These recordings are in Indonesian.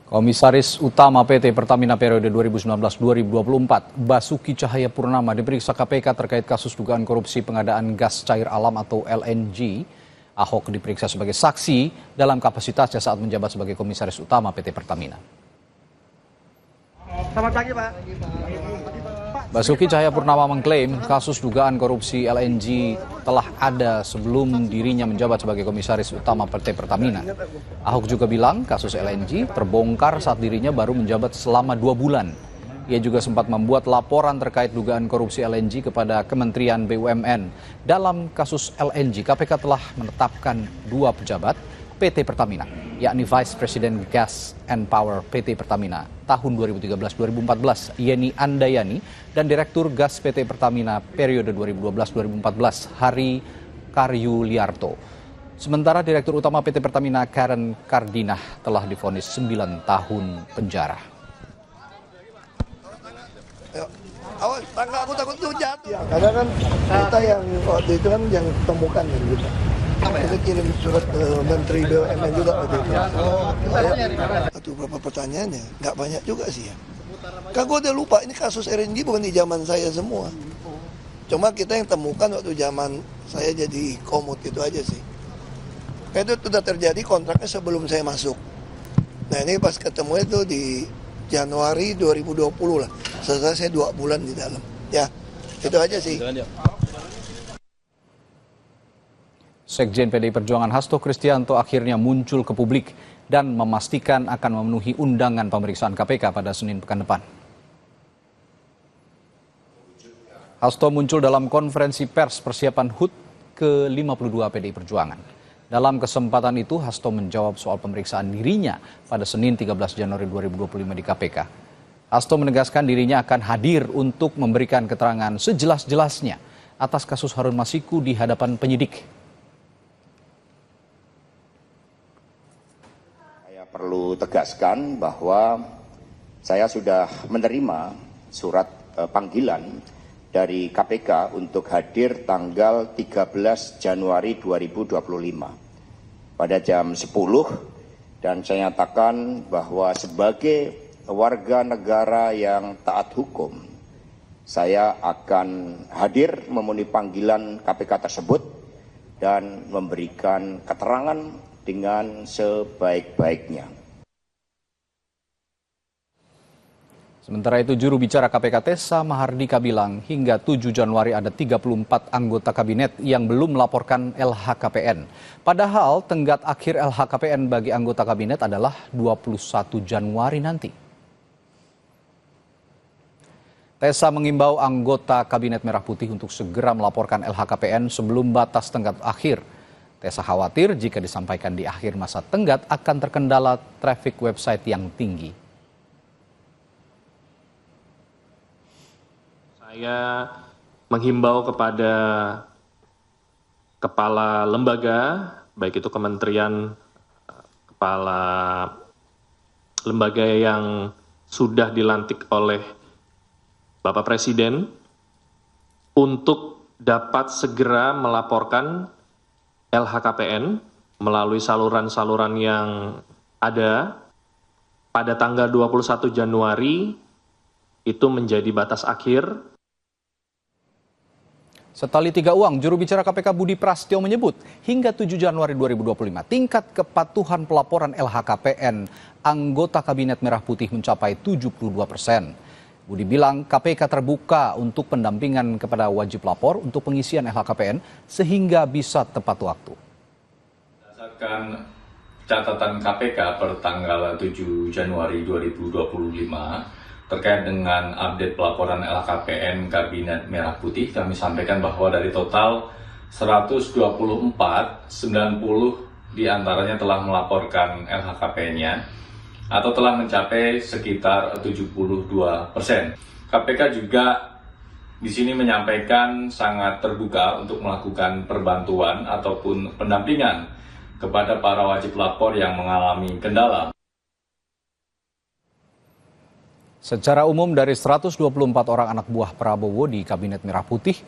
Komisaris Utama PT Pertamina periode 2019-2024, Basuki Cahayapurnama diperiksa KPK terkait kasus dugaan korupsi pengadaan gas cair alam atau LNG. Ahok diperiksa sebagai saksi dalam kapasitasnya saat menjabat sebagai Komisaris Utama PT Pertamina. Selamat pagi, Pak. Basuki Cahayapurnama mengklaim kasus dugaan korupsi LNG telah ada sebelum dirinya menjabat sebagai Komisaris Utama PT Pertamina. Ahok juga bilang kasus LNG terbongkar saat dirinya baru menjabat selama 2 bulan. Ia juga sempat membuat laporan terkait dugaan korupsi LNG kepada Kementerian BUMN. Dalam kasus LNG, KPK telah menetapkan 2 pejabat PT Pertamina, yakni Vice President Gas and Power PT Pertamina tahun 2013-2014, Yeni Andayani, dan Direktur Gas PT Pertamina periode 2012-2014, Hari Karyuliarto. Sementara Direktur Utama PT Pertamina, Karen Kardinah, telah divonis 9 tahun penjara. Awas, tangga aku takut tuh jatuh. Ya, karena kan kita yang waktu itu kan yang temukan kan gitu. Kita kirim surat ke Menteri BUMN juga waktu itu. Aduh, berapa pertanyaannya? Nggak banyak juga sih ya. Kan gue udah lupa, ini kasus LNG bukan di zaman saya semua. Cuma kita yang temukan waktu zaman saya jadi komut itu aja sih. Kayak itu sudah terjadi kontraknya sebelum saya masuk. Nah ini pas ketemu itu di Januari 2020 lah. Setelah saya 2 bulan di dalam. Ya, itu aja sih. Sekjen PDI Perjuangan Hasto Kristianto akhirnya muncul ke publik dan memastikan akan memenuhi undangan pemeriksaan KPK pada Senin pekan depan. Hasto muncul dalam konferensi pers persiapan HUT ke-52 PDI Perjuangan. Dalam kesempatan itu, Hasto menjawab soal pemeriksaan dirinya pada Senin 13 Januari 2025 di KPK. Hasto menegaskan dirinya akan hadir untuk memberikan keterangan sejelas-jelasnya atas kasus Harun Masiku di hadapan penyidik. Saya perlu tegaskan bahwa saya sudah menerima surat panggilan dari KPK untuk hadir tanggal 13 Januari 2025 pada jam 10, dan saya nyatakan bahwa sebagai warga negara yang taat hukum, saya akan hadir memenuhi panggilan KPK tersebut dan memberikan keterangan dengan sebaik-baiknya. Sementara itu, juru bicara KPK Tessa Mahardika bilang hingga 7 Januari ada 34 anggota kabinet yang belum melaporkan LHKPN. Padahal tenggat akhir LHKPN bagi anggota kabinet adalah 21 Januari nanti. Tessa mengimbau anggota Kabinet Merah Putih untuk segera melaporkan LHKPN sebelum batas tenggat akhir. Tessa khawatir jika disampaikan di akhir masa tenggat akan terkendala traffic website yang tinggi. Saya menghimbau kepada kepala lembaga, baik itu kementerian, kepala lembaga yang sudah dilantik oleh Bapak Presiden, untuk dapat segera melaporkan LHKPN melalui saluran-saluran yang ada pada tanggal 21 Januari, itu menjadi batas akhir. Setali 3 uang, juru bicara KPK Budi Prasetyo menyebut hingga 7 Januari 2025 tingkat kepatuhan pelaporan LHKPN anggota Kabinet Merah Putih mencapai 72%. Budi bilang KPK terbuka untuk pendampingan kepada wajib lapor untuk pengisian LHKPN sehingga bisa tepat waktu. Berdasarkan catatan KPK per tanggal 7 Januari 2025, terkait dengan update pelaporan LHKPN Kabinet Merah Putih, kami sampaikan bahwa dari total 124, 90 diantaranya telah melaporkan LHKPN-nya atau telah mencapai sekitar 72%. KPK juga di sini menyampaikan sangat terbuka untuk melakukan perbantuan ataupun pendampingan kepada para wajib lapor yang mengalami kendala. Secara umum dari 124 orang anak buah Prabowo di Kabinet Merah Putih,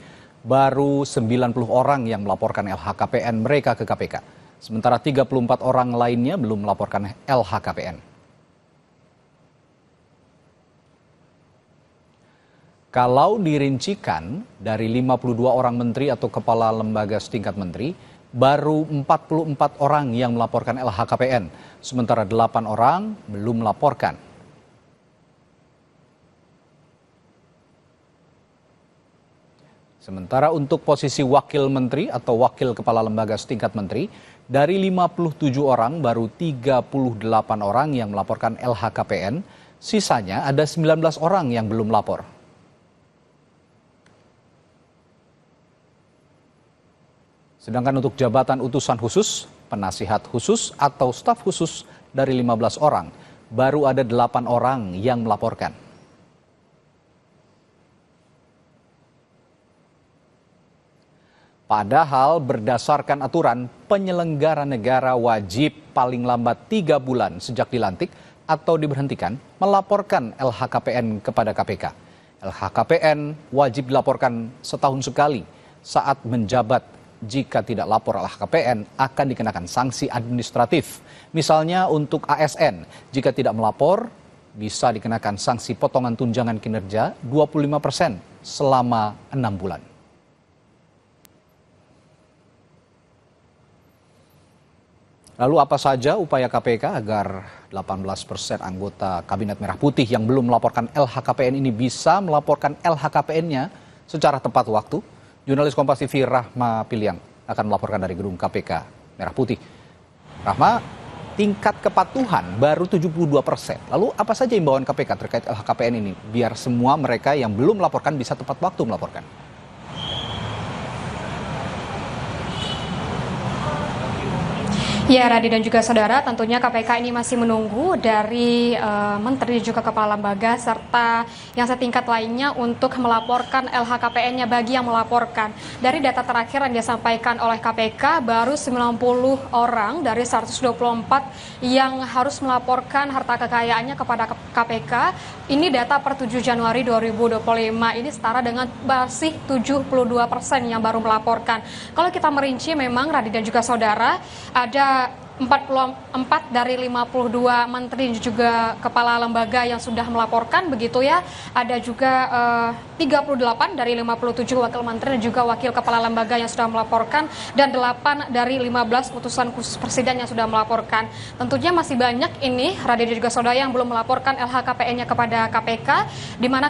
baru 90 orang yang melaporkan LHKPN mereka ke KPK. Sementara 34 orang lainnya belum melaporkan LHKPN. Kalau dirincikan, dari 52 orang menteri atau kepala lembaga setingkat menteri, baru 44 orang yang melaporkan LHKPN, sementara 8 orang belum melaporkan. Sementara untuk posisi wakil menteri atau wakil kepala lembaga setingkat menteri, dari 57 orang baru 38 orang yang melaporkan LHKPN, sisanya ada 19 orang yang belum lapor. Sedangkan untuk jabatan utusan khusus, penasihat khusus atau staf khusus dari 15 orang, baru ada 8 orang yang melaporkan. Padahal berdasarkan aturan, penyelenggara negara wajib paling lambat 3 bulan sejak dilantik atau diberhentikan melaporkan LHKPN kepada KPK. LHKPN wajib dilaporkan setahun sekali saat menjabat. Jika tidak lapor LHKPN akan dikenakan sanksi administratif. Misalnya untuk ASN, jika tidak melapor bisa dikenakan sanksi potongan tunjangan kinerja 25% selama 6 bulan. Lalu apa saja upaya KPK agar 18% anggota Kabinet Merah Putih yang belum melaporkan LHKPN ini bisa melaporkan LHKPN-nya secara tepat waktu? Jurnalis Kompas TV Rahma Piliang akan melaporkan dari gedung KPK Merah Putih. Rahma, tingkat kepatuhan baru 72%. Lalu apa saja imbauan KPK terkait LHKPN ini biar semua mereka yang belum melaporkan bisa tepat waktu melaporkan? Ya, Radi dan juga saudara, tentunya KPK ini masih menunggu dari Menteri juga Kepala Lembaga serta yang setingkat lainnya untuk melaporkan LHKPN-nya bagi yang melaporkan. Dari data terakhir yang disampaikan oleh KPK, baru 90 orang dari 124 yang harus melaporkan harta kekayaannya kepada KPK. Ini data per 7 Januari 2025, ini setara dengan masih 72% yang baru melaporkan. Kalau kita merinci memang Radi dan juga saudara, ada 44 dari 52 menteri juga kepala lembaga yang sudah melaporkan begitu ya. Ada juga 38 dari 57 wakil menteri dan juga wakil kepala lembaga yang sudah melaporkan dan 8 dari 15 utusan khusus presiden yang sudah melaporkan. Tentunya masih banyak ini Radi dan juga saudara yang belum melaporkan LHKPN-nya kepada KPK, di mana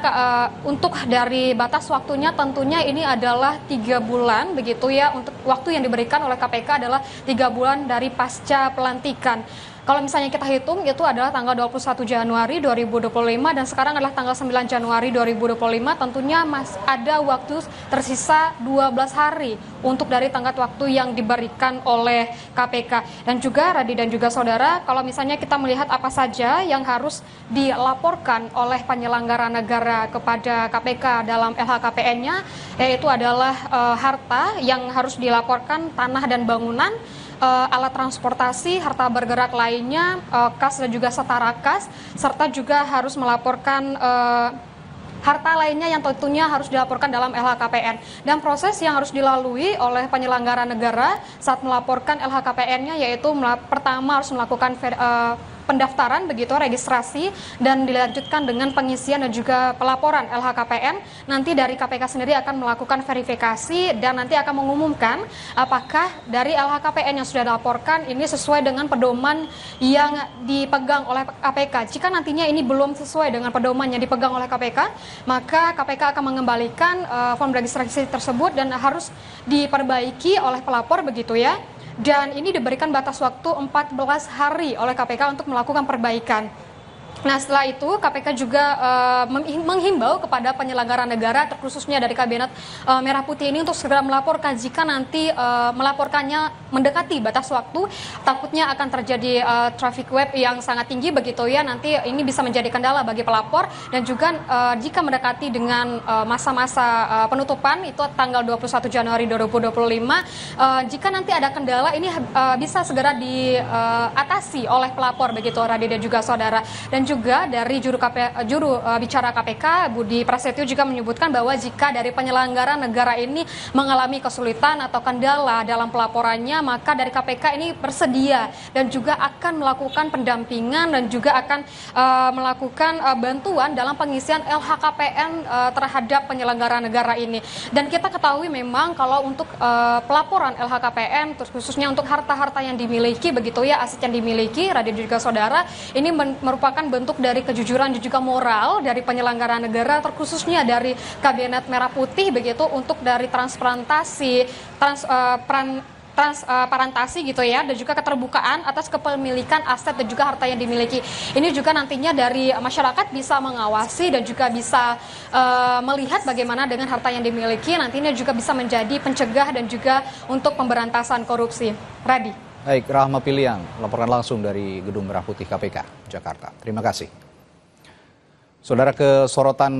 untuk dari batas waktunya tentunya ini adalah 3 bulan begitu ya. Untuk waktu yang diberikan oleh KPK adalah 3 bulan dari pasca pelantikan. Kalau misalnya kita hitung itu adalah tanggal 21 Januari 2025 dan sekarang adalah tanggal 9 Januari 2025, tentunya ada waktu tersisa 12 hari untuk dari tenggat waktu yang diberikan oleh KPK. Dan juga Radi dan juga saudara, kalau misalnya kita melihat apa saja yang harus dilaporkan oleh penyelenggara negara kepada KPK dalam LHKPN-nya, yaitu adalah harta yang harus dilaporkan, tanah dan bangunan, alat transportasi, harta bergerak lainnya, kas dan juga setara kas, serta juga harus melaporkan harta lainnya yang tentunya harus dilaporkan dalam LHKPN. Dan proses yang harus dilalui oleh penyelenggara negara saat melaporkan LHKPN-nya yaitu pertama harus melakukan pendaftaran begitu, registrasi, dan dilanjutkan dengan pengisian dan juga pelaporan LHKPN. Nanti dari KPK sendiri akan melakukan verifikasi dan nanti akan mengumumkan apakah dari LHKPN yang sudah dilaporkan ini sesuai dengan pedoman yang dipegang oleh KPK. Jika nantinya ini belum sesuai dengan pedoman yang dipegang oleh KPK, maka KPK akan mengembalikan form registrasi tersebut dan harus diperbaiki oleh pelapor begitu ya. Dan ini diberikan batas waktu 14 hari oleh KPK untuk melakukan perbaikan. Nah, setelah itu KPK juga menghimbau kepada penyelenggara negara, terkhususnya dari Kabinet Merah Putih ini untuk segera melaporkan jika nanti melaporkannya mendekati batas waktu, takutnya akan terjadi traffic web yang sangat tinggi begitu ya. Nanti ini bisa menjadi kendala bagi pelapor dan juga jika mendekati dengan masa-masa penutupan itu tanggal 21 Januari 2025, jika nanti ada kendala ini bisa segera diatasi oleh pelapor begitu Radi dan juga saudara. Dan Dan juga dari juru bicara KPK Budi Prasetyo juga menyebutkan bahwa jika dari penyelenggara negara ini mengalami kesulitan atau kendala dalam pelaporannya, maka dari KPK ini bersedia dan juga akan melakukan pendampingan dan juga akan melakukan bantuan dalam pengisian LHKPN terhadap penyelenggara negara ini. Dan kita ketahui memang kalau untuk pelaporan LHKPN, terus khususnya untuk harta-harta yang dimiliki, begitu ya, aset yang dimiliki, Radio juga saudara, ini merupakan bentuk dari kejujuran dan juga moral dari penyelenggara negara, terkhususnya dari Kabinet Merah Putih, begitu, untuk dari transparentasi gitu ya, dan juga keterbukaan atas kepemilikan aset dan juga harta yang dimiliki. Ini juga nantinya dari masyarakat bisa mengawasi dan juga bisa melihat bagaimana dengan harta yang dimiliki, nantinya juga bisa menjadi pencegah dan juga untuk pemberantasan korupsi. Radi. Baik, Rahma Piliang, laporan langsung dari Gedung Merah Putih KPK, Jakarta. Terima kasih. Saudara, ke sorotan